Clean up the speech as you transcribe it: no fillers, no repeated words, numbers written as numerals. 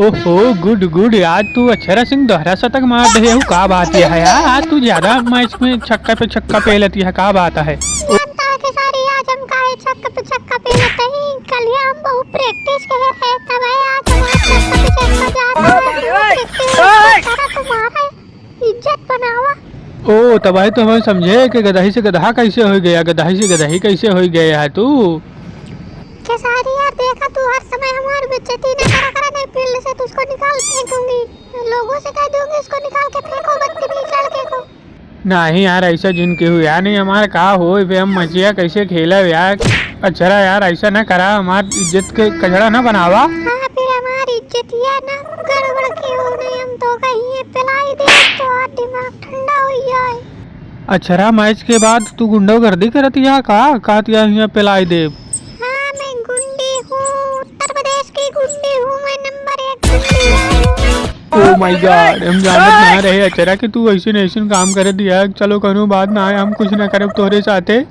ओहो good good यार, तू अक्षरा सिंह दोहरा शतक मार रहे हो। का बात है यार, आज तू ज्यादा मैच में छक्का पे छक्का पे लेती है, का बात है। जानता है कि सारी आज हम काहे छक्का पे छक्का पे लेते हैं। कल ही हम बहुत प्रैक्टिस किए थे, तब है आज हमारा छक्का पे छक्का जाता है। तुम्हारा इज्जत बनावा। ओ तब आई तो हमें समझे कि गदही से गधा कैसे हो गया, गदही से गदही कैसे हो गया है तू। के सारी यार देखा, तू हर समय हमारी बेइज्जती न करा करे, नहीं फील्ड से तुझको निकाल फेंकूंगी। लोगों से कह दूंगी इसको निकाल के फेंको बदतमीज लड़के को। नहीं यार, ऐसा जिनके हुआ नहीं हमारे का हो वे, हम मचिया कैसे खेला यार। अक्षरा यार ऐसा ना करा, हमारी इज्जत के कचड़ा ना बनावा। हाँ फिर हमारी इज्जत ये ना गड़बड़ की हो नहीं, हम तो कहीं पिलाई दे तो और दिमाग ठंडा हो जाए। अक्षरा मैच के बाद तू गुंडागर्दी करती है का यहाँ पिलाई दे। हाँ मैं गुंडी हूँ, उत्तर प्रदेश की गुंडी हूँ, मैं नंबर 1 गुंडी हूँ। ओ माय गॉड, हम जानत ना रहे अक्षरा कि तू ऐसे काम कर दिया। चलो करो बात ना, हम कुछ ना करे तोरे साथे।